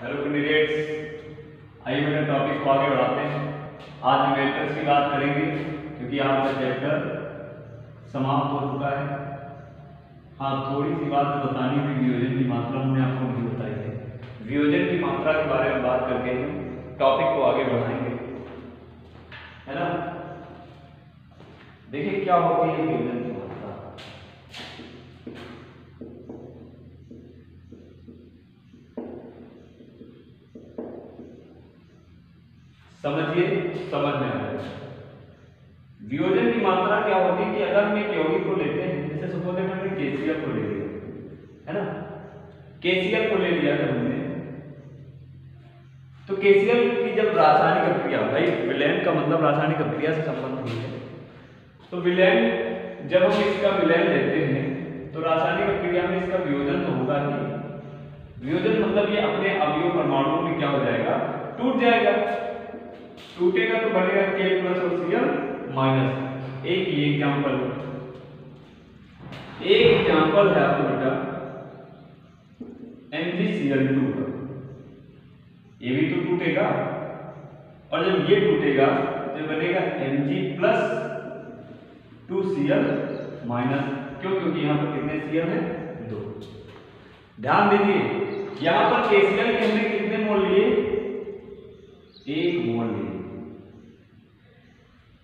Hello candidates, आइए मेरे topic को आगे बढ़ाते हैं। आज हम वेक्टर्स की बात करेंगे क्योंकि आपका चैप्टर समाप्त हो चुका है। हाँ, थोड़ी सी बात बतानी थी, वियोजन की मात्रा हमने आपको नहीं बताई है। वियोजन की मात्रा के बारे में बात करके हम टॉपिक को आगे बढ़ाएंगे, है ना। देखिए क्या होती है वियोजन की मात्रा। समझिए, समझ में आएगा। वियोजन की मात्रा क्या होती है कि अगर हम एक यौगिक को लेते हैं, जैसे सपोज हमने KCl को ले लिया, है ना। KCl को ले लिया जब हमने, तो KCl की जब रासायनिक अभिक्रिया, भाई विलयन का मतलब रासायनिक अभिक्रिया से संबंध है, तो विलयन जब हम इसका विलयन लेते हैं तो रासायनिक अभिक्रिया में इसका वियोजन तो होगा ही। वियोजन मतलब ये अपने अवयव परमाणुओं में क्या हो जाएगा, टूट जाएगा। टूटेगा तो बनेगा K प्लस और Cl माइनस। एक ही एग्जांपल है आपको बेटा MgCl2 का, ये भी तो टूटेगा, और जब ये टूटेगा तो बनेगा Mg प्लस 2Cl माइनस। क्यों? क्योंकि यहाँ पर कितने Cl हैं, 2। ध्यान दीजिए, यहाँ पर KCl के हमने कितने मोल लिए, 1 मोल लिए।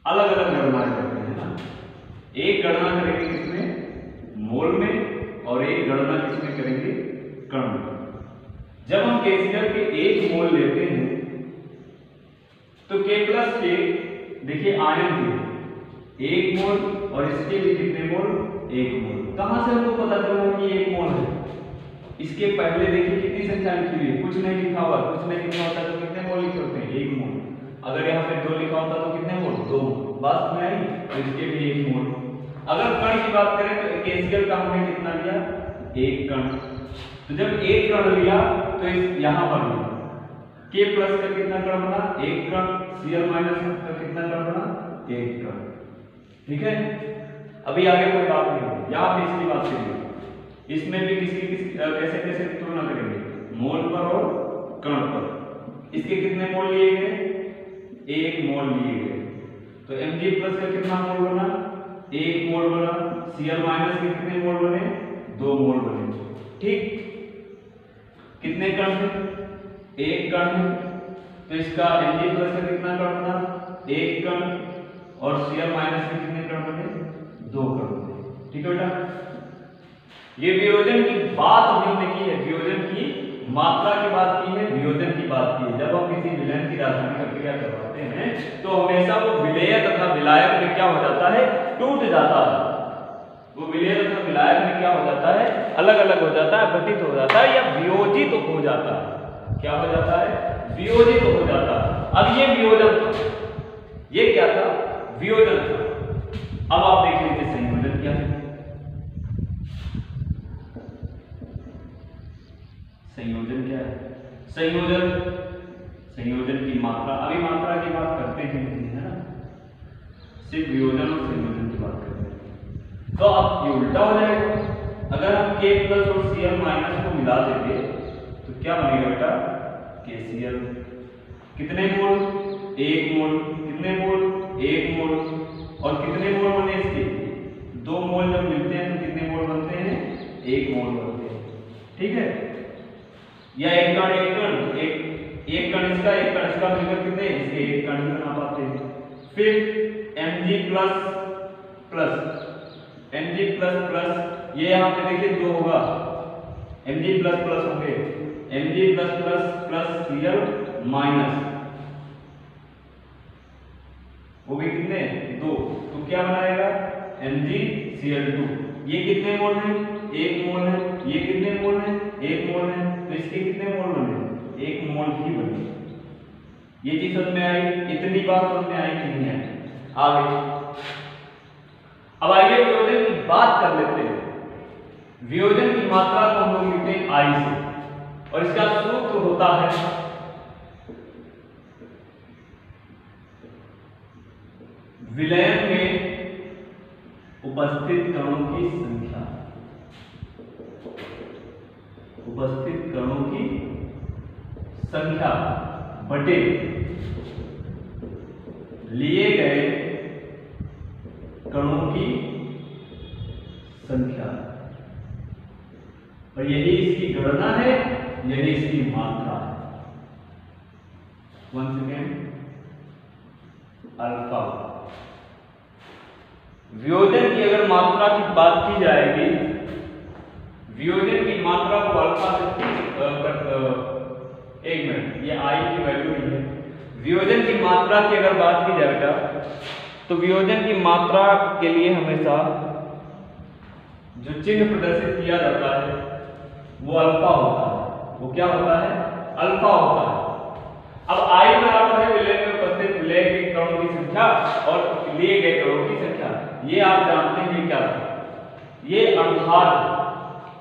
अलग अलग गणनाएं करते हैं ना, एक गणना करेंगे किसमें, मोल में, और एक गणना किसमें करेंगे, कण में। जब हम KCl के 1 मोल लेते हैं तो K प्लस K, देखिए आयन के 1 मोल और इसके भी कितने मोल, 1 मोल। कहां से हमको पता चला कि 1 मोल है? इसके पहले देखिए कितनी संख्या लिखी हुई है, कुछ नहीं लिखा हुआ, कुछ नहीं लिखा होता तो कितने मोल लिखे होते हैं, 1 मोल। अगर यहाँ पे 2 लिखा होता तो कितने मोल, 2 मोल। बात में आई, तो इसके भी 1 मोल। अगर कण की बात करें तो KCl का हमने कितना लिया, 1 कण। तो जब 1 कण लिया तो इस यहाँ पर लिया, K प्लस का कितना कण बना, 1 कण, Cl माइनस का कितना कण बना, 1 कण। ठीक है, अभी आगे कोई बात नहीं होगी, यहाँ पे इसकी बात करेंगे। इसमें भी कैसे कैसे तुलना करेंगे, मोल पर और कण पर। इसके कितने मोल लिए गए, 1 मोल लिए गए, तो Mg प्लस का कितना मोल बना, 1 मोल बना। Cl माइनस के कितने मोल बने, 2 मोल बने। ठीक, कितने कण है, 1 कण है, तो इसका Mg प्लस का कितना कण बना, 1 कण, और Cl माइनस के कितने कण बने, 2 कण बने। ठीक है बेटा, ये वियोजन की बात हमने की है, वियोजन की मात्रा की बात की है, वियोजन की बात की है। जब हम किसी विलयन की रासायनिक अभिक्रिया करवाते हैं तो हमेशा वो विलेय तथा विलायक में क्या हो जाता है, टूट जाता है। वो विलेय तथा विलायक में क्या हो जाता है, अलग अलग हो जाता है, घटित हो जाता है, या वियोजित हो जाता है। क्या हो जाता है, वियोजित हो जाता है। अब ये वियोजन था, ये क्या था, वियोजन था। अब आप देख लीजिए संयोजन क्या है। संयोजन क्या है, संयोजन की मात्रा, अभी मात्रा की बात करते हैं, है ना, सिर्फ वियोजन और संयोजन की बात करते हैं। तो अब ये उल्टा हो जाएगा। अगर हम K प्लस और Cl माइनस को मिला देंगे तो क्या बनेगा बेटा, KCl। कितने मोल, 1 मोल। कितने मोल, 1 मोल, और कितने मोल बने इसके, 2 मोल। जब मिलते हैं तो कितने मोल बनते हैं, 1 मोल बनते हैं। ठीक है, या एक कण एक कण इसका, एक कण इसका मिलकर कितने, इसके 1 कण ही बना पाते हैं। फिर Mg प्लस प्लस, ये यहाँ पे देखिए 2 होगा, Mg प्लस प्लस होंगे, Mg प्लस Cl माइनस, वो भी कितने, 2। तो क्या बनाएगा, MgCl2। ये कितने मोल है, 1 मोल है। ये कितने मोल है, 1 मोल है, तो इसके कितने मोल बने, 1 मोल ही बने। ये चीज समझ में आई, इतनी बात समझ में आई कि नहीं आई, आगे। अब आइए वियोजन की बात कर लेते हैं। वियोजन की मात्रा को हम लोग लिखते हैं I से, और इसका सूत्र होता है विलयन में उपस्थित कणों की संख्या, उपस्थित कणों की संख्या बटे लिए गए कणों की संख्या, और यही इसकी गणना है, यही इसकी मात्रा है। Once again, alpha. वियोजन की अगर मात्रा की बात की जाएगी, वियोजन की मात्रा को अल्फा से एक मिनट, ये आई की वैल्यू नहीं है। वियोजन की मात्रा की अगर बात की जाए बेटा, तो वियोजन की मात्रा के लिए हमेशा जो चिन्ह प्रदर्शित किया जाता है वो अल्फा होता है। वो क्या होता है? अल्फा होता है। अब आई बराबर है विलयन में उपस्थित विलय के कणों की संख्या और लिए गए कणों की संख्या। ये आप जानते हैं क्या था? ये अणुभार,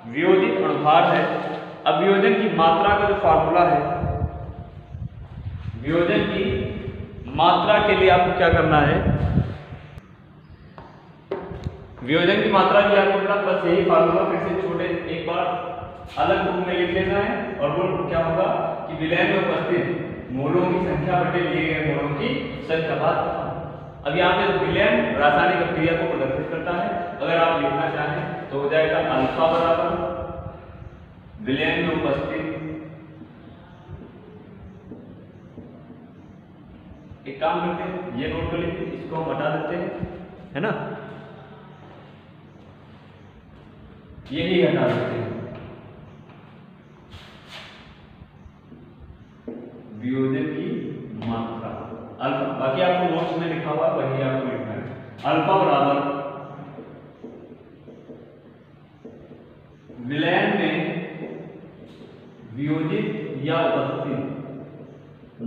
वियोजित अणुभार है। अब वियोजन की मात्रा का जो फार्मूला है, वियोजन की मात्रा के लिए आपको क्या करना है? वियोजन की मात्रा के लिए आपको बेटा बस यही फार्मूला फिर से छोटे एक बार अलग बुक में लिख लेना है, और वो क्या होगा कि विलय में उपस्थित मोलों की संख्या बटे लिए गए मोलों की संख्या। बात खत्म। अब यहाँ पे विलयन रासायनिक अभिक्रिया को प्रदर्शित करता है। अगर आप लिखना चाहें तो हो जाएगा अल्फा बराबर विलयन में उपस्थित, एक काम करते हैं, ये नोट कर लीजिए, इसको हम हटा देते हैं, है ना, यही हटा देते हैं। वियोजन की मात्रा अल्फा, बाकी आपको नोट्स में लिखा हुआ वही आपको लिखना है। अल्फा बराबर विलयन में वियोजित या उपस्थित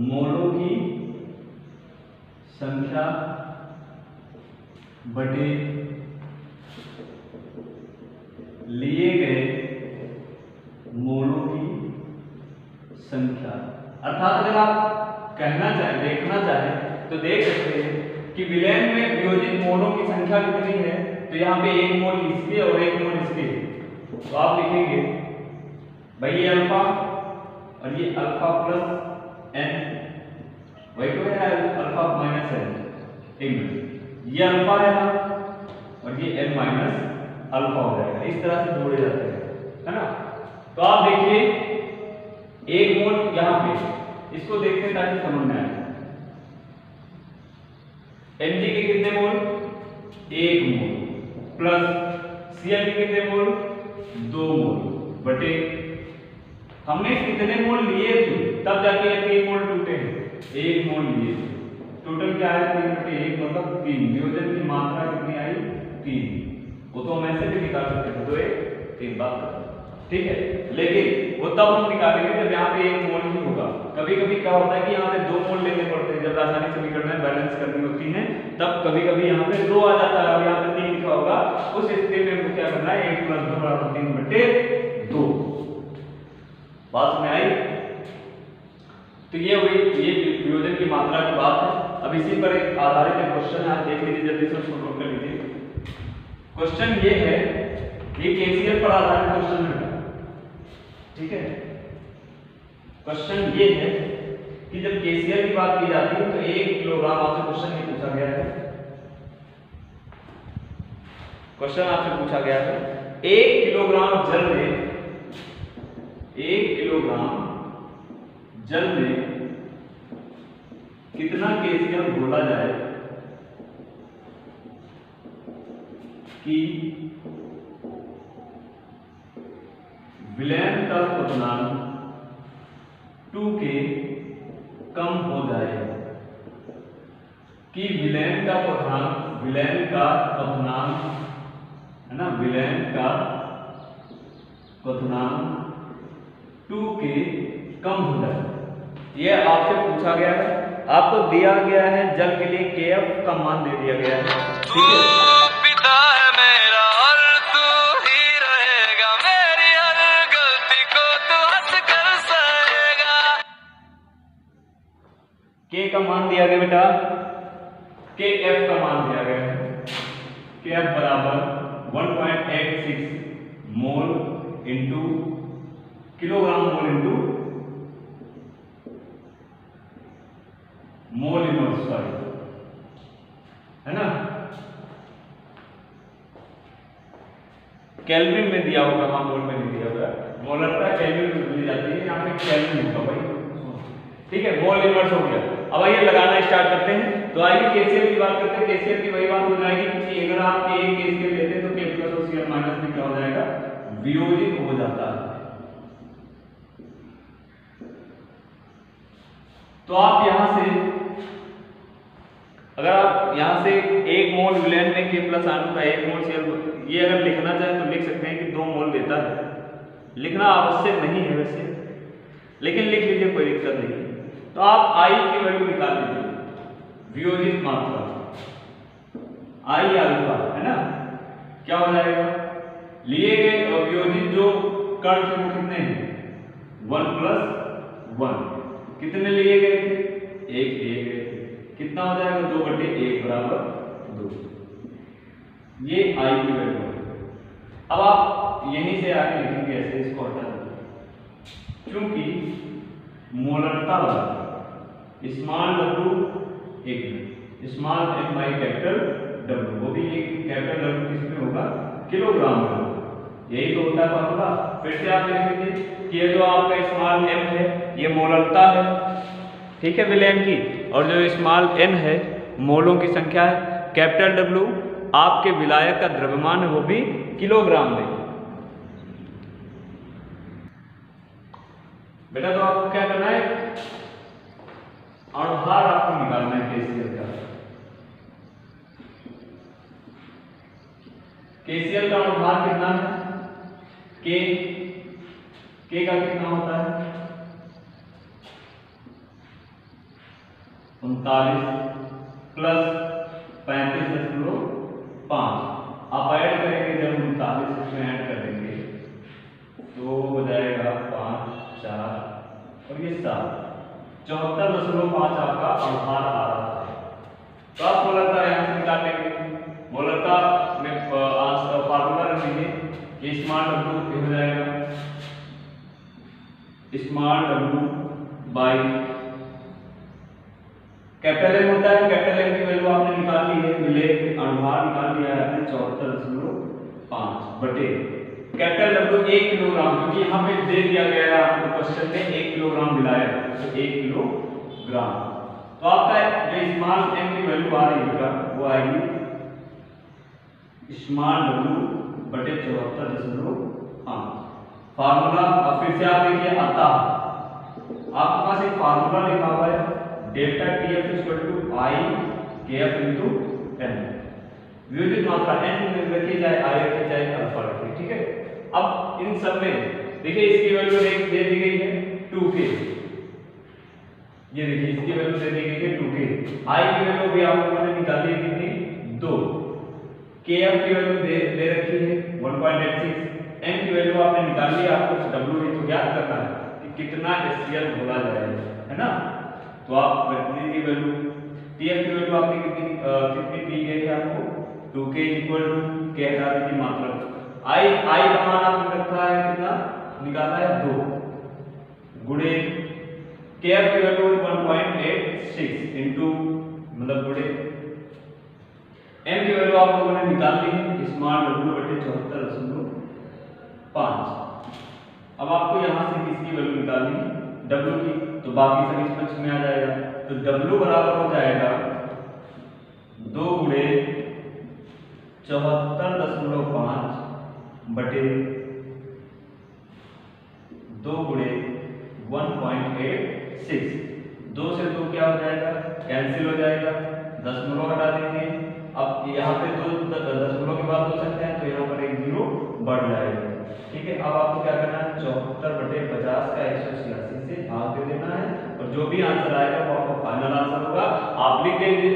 मोलों की संख्या बटे लिए गए मोलों की संख्या। अर्थात अगर आप कहना चाहें, देखना चाहें तो देख सकते हैं कि विलयन में वियोजित मोलों की संख्या कितनी है। तो यहाँ पे एक मोल इसके और एक मोल इसके, तो आप लिखेंगे भाई ये अल्फा और ये अल्फा प्लस एन, वही तो है अल्फा माइनस एन। एक मिनट, ये अल्फा है ना और ये एन माइनस अल्फा हो जाएगा। इस तरह से जोड़े जाते हैं, है ना। तो आप देखिए एक मोल यहाँ पे, इसको देखते हैं ताकि समझ में आए। Mg के कितने मोल? एक मोल प्लस Cl के कितने मोल? दो मोल बटे हमने कितने मोल लिए थे तब जाके ये 3 मोल टूटे हैं। एक मोल लिए थे, टोटल क्या है 3 बटे 1 मतलब 3। वियोजन की मात्रा कितनी आई? 3। वो तो हम ऐसे भी निकाल सकते थे, 2 1 3 बात, ठीक है। लेकिन वो तब हम निकालेंगे जब यहाँ पे 1 मोल ही होगा। कभी कभी क्या होता है कि यहाँ पे 2 मोल लेने पड़ते हैं, जब रासायनिक समीकरण बैलेंस करनी होती है तब कभी कभी यहाँ पे 2 आ जाता है और यहाँ पे 3 लिखा होगा। उस स्थिति में हमको क्या करना है? 1 + 2 = 3 बटे 2। बात में आई? तो ये हुई ये वियोजन की मात्रा की बात है। अब इसी पर एक आधारित क्वेश्चन है, आप देख लीजिए जल्दी से, उसको नोट कर लीजिए। क्वेश्चन ये है, ये केसीएल पर आधारित क्वेश्चन है, ठीक है। क्वेश्चन ये है कि जब केसीएल की बात की जाती है तो 1 किलोग्राम, आपसे क्वेश्चन ये पूछा गया है, क्वेश्चन आपसे पूछा गया है 1 किलोग्राम जल में, 1 किलोग्राम जल में कितना केसीएल घोला जाए कि विलयन का क्वथनांक 2 के कम हो जाए, कि विलयन का क्वथनांक, विलयन का क्वथनांक है ना, विलयन का क्वथनांक 2 के कम हो जाए। यह आपसे पूछा गया है, आपको दिया गया है जल के लिए Kf का मान दे दिया गया है, ठीक है। पिता है मेरा और तू ही रहेगा, मेरी हर गलती को तू हंस कर सहेगा। K का मान दिया गया बेटा, Kf का मान दिया गया है, Kf बराबर 1.86 mole into kilogram mole into mole inverse, sorry, है ना, केल्विन में दिया होगा, वहां मोल में नहीं दिया होगा, मोलरता केल्विन में दी जाती है, यहाँ पे केल्विन होगा भाई, ठीक है, मोल इनवर्स हो गया। अब आइए लगाना स्टार्ट करते हैं। तो आइए केसीएल की बात करते हैं। केसीएल की वही बात हो जाएगी कि अगर आप के केसीएल लेते हैं तो के प्लस और सीएल माइनस में क्या हो जाएगा, वियोजित हो जाता है। तो आप यहां से अगर आप यहां से 1 मोल विलेन में के प्लस आयन का 1 मोल सीएल, ये अगर लिखना चाहें तो लिख सकते हैं कि 2 मोल देता है। लिखना आवश्यक नहीं है वैसे, लेकिन लिख लीजिए, कोई दिक्कत नहीं। तो आप आई की वैल्यू निकाल लीजिए, वियोजित मात्रा आई अल्फा, है ना, क्या हो जाएगा, लिए गए वियोजित जो कण थे वो कितने हैं, 1 + 1, कितने लिए गए थे, 1 लिए गए थे, कितना हो जाएगा, 2/1 = 2। ये आई की वैल्यू है। अब आप यहीं से आगे लिखेंगे ऐसे, इसको हटा देंगे, क्योंकि मोलरता वाला स्मॉल w एक small m by capital W, वो भी एक कैपिटल W किसमें होगा, किलोग्राम में होगा। यही तो होता है फॉर्मूला। फिर से आप देख लीजिए कि ये जो आपका स्मॉल m है ये मोलरता है, ठीक है, विलेन की, और जो स्मॉल n है मोलों की संख्या है, कैपिटल W आपके विलायक का द्रव्यमान है वो भी किलोग्राम में। बेटा तो आपको क्या करना है, अणुभार आपको निकालना है केसीएल का। केसीएल का अणुभार कितना है, के का कितना होता है, 39 + 35.5। आप ऐड करेंगे, जब 39 इसमें ऐड कर देंगे तो हो जाएगा 5, 4 और ये 7, 74.5 आपका अणुभार आ रहा है। तो आप मोलरता यहाँ से निकाल लेंगे। मोलरता में फार्मूला रख लीजिए, ये स्मॉल w हो जाएगा, small w by capital M होता है, कैपिटल M की वैल्यू आपने निकाल ली है, मिले अणुभार निकाल लिया है आपने 74.5 बटे कैपिटल W 1 किलोग्राम, क्योंकि यहाँ पे दे दिया गया है आपको क्वेश्चन में 1 किलोग्राम मिलाया है, तो 1 किलोग्राम। तो आपका जो स्मॉल m की वैल्यू आ रही है वो आएगी स्मॉल w बटे 74.5। फार्मूला अब फिर से आप देखिए आता, आपके पास एक फार्मूला लिखा हुआ है, delta TF = I KF × n। वियोजित मात्रा n रखी जाए, I रखी जाए, अल्फा रखी, ठीक है। अब इन सब में देखिए इसकी वैल्यू दे दी गई है 2k, ये देखिए इसकी वैल्यू दे दी गई है 2k, I की वैल्यू भी आप लोगों ने निकाली है कितनी, 2, KF की वैल्यू दे रखी है 1.86, m की वैल्यू आपने निकाल ली, आपको W ही तो ज्ञात करना है कि कितना HCl घोला जाएगा, है ना। तो आप की वैल्यू, TF की वैल्यू आपने कितनी दी गई है आपको, 2k = k हटाने की मात्रा, I का मान आपने रखा है कितना, निकाला है 2 गुणे KF की वैल्यू 1.86 इनटू मतलब गुणे m की वैल्यू आप लोगों ने निकाल ली है, स्मॉल w बटे 74.5। अब आपको यहां से किसकी वैल्यू निकालनी है, w की, तो बाकी सब इस पक्ष में आ जाएगा। तो w बराबर हो जाएगा 2 गुणे 74.5 बटे 2 गुणे 1.86, 2 से 2 क्या हो जाएगा, कैंसिल हो जाएगा, दशमलव हटा देंगे। अब यहाँ पे 2 दशमलव के बाद 2 सकते हैं, तो यहाँ पर एक 0 बढ़ जाएगा, ठीक है। अब आपको क्या करना है, 74/50 का 186 से भाग दे देना है, और जो भी आंसर आएगा वो आपका फाइनल आंसर होगा। आप लिख देंगे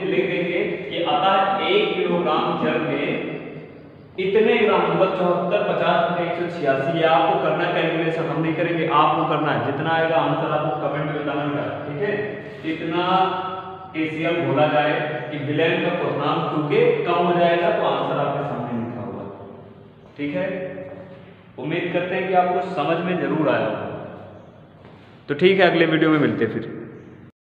कि अतः 1 किलोग्राम जल में इतने ग्राम, मतलब 74/50/186, ये आपको करना कैलकुलेशन, हम नहीं करेंगे, आपको करना है। जितना आएगा आंसर आपको कमेंट में बताना है, ठीक है। इतना KCl बोला जाए कि विलेन का क्वथनांक 2k कम हो जाएगा, तो आंसर आपके सामने लिखा हुआ, ठीक है। उम्मीद करते हैं कि आपको समझ में जरूर आया होगा। तो ठीक है, अगले वीडियो में मिलते हैं फिर।